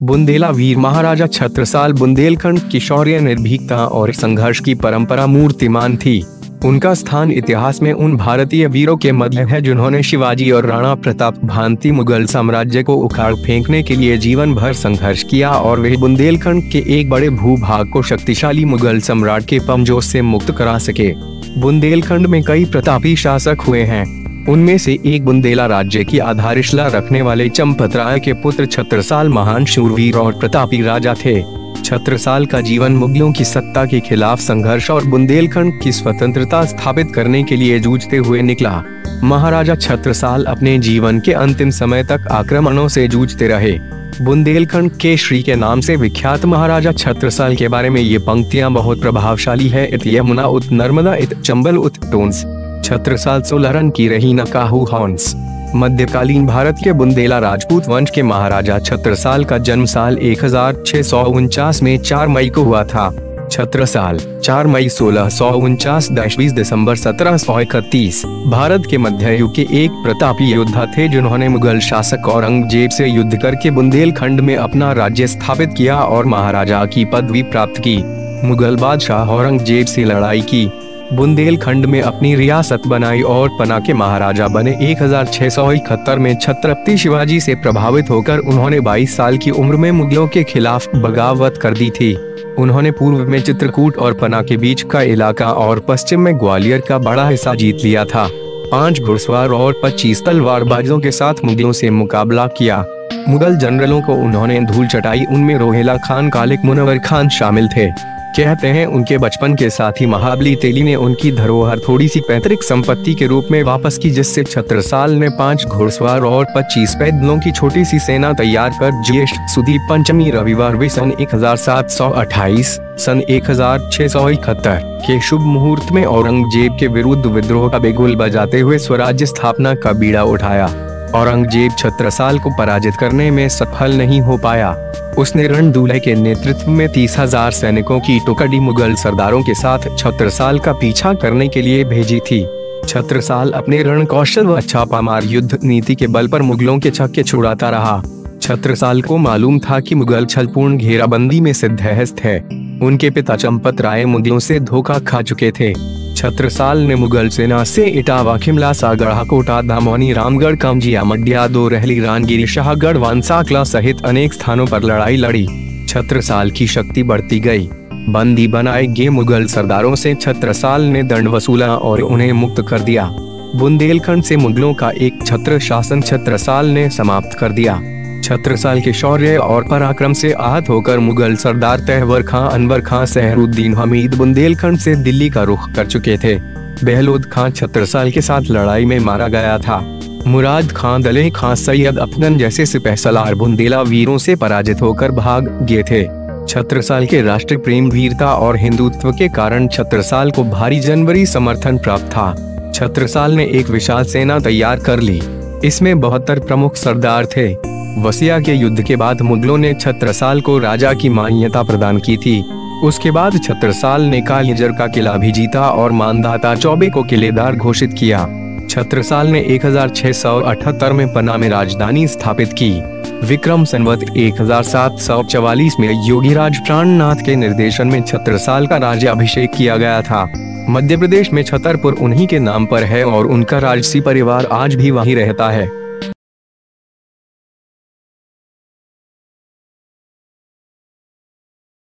बुंदेला वीर महाराजा छत्रसाल बुंदेलखंड की शौर्य, निर्भीकता और संघर्ष की परंपरा मूर्तिमान थी। उनका स्थान इतिहास में उन भारतीय वीरों के मध्य है जिन्होंने शिवाजी और राणा प्रताप भांति मुगल साम्राज्य को उखाड़ फेंकने के लिए जीवन भर संघर्ष किया और वे बुंदेलखंड के एक बड़े भूभाग को शक्तिशाली मुगल सम्राट के पंजों से मुक्त करा सके। बुंदेलखंड में कई प्रतापी शासक हुए हैं। उनमें से एक बुंदेला राज्य की आधारशिला रखने वाले चंपतराय के पुत्र छत्रसाल महान शूरवीर और प्रतापी राजा थे। छत्रसाल का जीवन मुगलों की सत्ता के खिलाफ संघर्ष और बुंदेलखंड की स्वतंत्रता स्थापित करने के लिए जूझते हुए निकला। महाराजा छत्रसाल अपने जीवन के अंतिम समय तक आक्रमणों से जूझते रहे। बुंदेलखंड केसरी के नाम से विख्यात महाराजा छत्रसाल के बारे में ये पंक्तियां बहुत प्रभावशाली है। इत यमुना उत नर्मदा इत चंबल उत टोन्स, छत्रसाल 16 रन की रही न काहू हॉर्न्स। मध्यकालीन भारत के बुंदेला राजपूत वंश के महाराजा छत्रसाल का जन्म साल 1649 में 4 मई को हुआ था। छत्रसाल 4 मई 1649 20 दिसंबर 1731 भारत के मध्य युग के एक प्रतापी योद्धा थे जिन्होंने मुगल शासक औरंगजेब से युद्ध करके बुंदेलखंड में अपना राज्य स्थापित किया और महाराजा की पदवी प्राप्त की। मुगल बादशाह औरंगजेब से लड़ाई की, बुंदेलखंड में अपनी रियासत बनाई और पना के महाराजा बने। 1671 में छत्रपति शिवाजी से प्रभावित होकर उन्होंने 22 साल की उम्र में मुगलों के खिलाफ बगावत कर दी थी। उन्होंने पूर्व में चित्रकूट और पना के बीच का इलाका और पश्चिम में ग्वालियर का बड़ा हिस्सा जीत लिया था। 5 घुड़सवार और 25 तलवारबाजों के साथ मुगलों से मुकाबला किया। मुगल जनरलों को उन्होंने धूल चटाई, उनमें रोहिला खान, कालिक मुनव्वर खान शामिल थे। कहते हैं उनके बचपन के साथ ही महाबली तेली ने उनकी धरोहर थोड़ी सी पैतृक संपत्ति के रूप में वापस की, जिससे छत्रसाल ने 5 घुड़सवार और 25 पैदलों की छोटी सी सेना तैयार कर ज्येष्ठ सुदी पंचमी रविवार वे सन 1728 सन 1671 के शुभ मुहूर्त में औरंगजेब के विरुद्ध विद्रोह का बिगुल बजाते हुए स्वराज्य स्थापना का बीड़ा उठाया। औरंगजेब छत्रसाल को पराजित करने में सफल नहीं हो पाया। उसने रणदूले के नेतृत्व में 30,000 सैनिकों की टुकड़ी मुगल सरदारों के साथ छत्रसाल का पीछा करने के लिए भेजी थी। छत्रसाल अपने रण कौशल व छापामार युद्ध नीति के बल पर मुगलों के छक्के छुड़ाता रहा। छत्रसाल को मालूम था कि मुगल छलपूर्ण घेराबंदी में सिद्धहस्त है। उनके पिता चंपत राय मुगलों से धोखा खा चुके थे। छत्रसाल ने मुगल सेना से इटावा, खिमलासा, गढ़ाकोटा, दामोनी, रामगढ़, कामजिया, मड्या, दोरहली, रानगिरी, शाहगढ़, वांसाकला सहित अनेक स्थानों पर लड़ाई लड़ी। छत्रसाल की शक्ति बढ़ती गई। बंदी बनाए गए मुगल सरदारों से छत्रसाल ने दंड वसूला और उन्हें मुक्त कर दिया। बुंदेलखंड से मुगलों का एक छत्र शासन छत्रसाल ने समाप्त कर दिया। छत्रसाल के शौर्य और पराक्रम से आहत होकर मुगल सरदार तहवर खां, अनवर खां, सहरुद्दीन हमीद बुंदेलखंड से दिल्ली का रुख कर चुके थे। बहलोद खां छत्रसाल के साथ लड़ाई में मारा गया था। मुराद खां, दले खां, सैयद अफगन जैसे सिपहसालार बुंदेला वीरों से पराजित होकर भाग गए थे। छत्रसाल के राष्ट्र प्रेम, वीरता और हिंदुत्व के कारण छत्रसाल को भारी जनवरी समर्थन प्राप्त था। छत्रसाल ने एक विशाल सेना तैयार कर ली। इसमें 72 प्रमुख सरदार थे। वसिया के युद्ध के बाद मुगलों ने छत्रसाल को राजा की मान्यता प्रदान की थी। उसके बाद छत्रसाल ने कालीजर का किला भी जीता और मानधाता चौबे को किलेदार घोषित किया। छत्रसाल ने 1678 में पन्ना में राजधानी स्थापित की। विक्रम संवत 1744 में योगीराज प्राणनाथ के निर्देशन में छत्रसाल का राज्याभिषेक किया गया था। मध्य प्रदेश में छतरपुर उन्हीं के नाम पर है और उनका राजसी परिवार आज भी वहीं रहता है।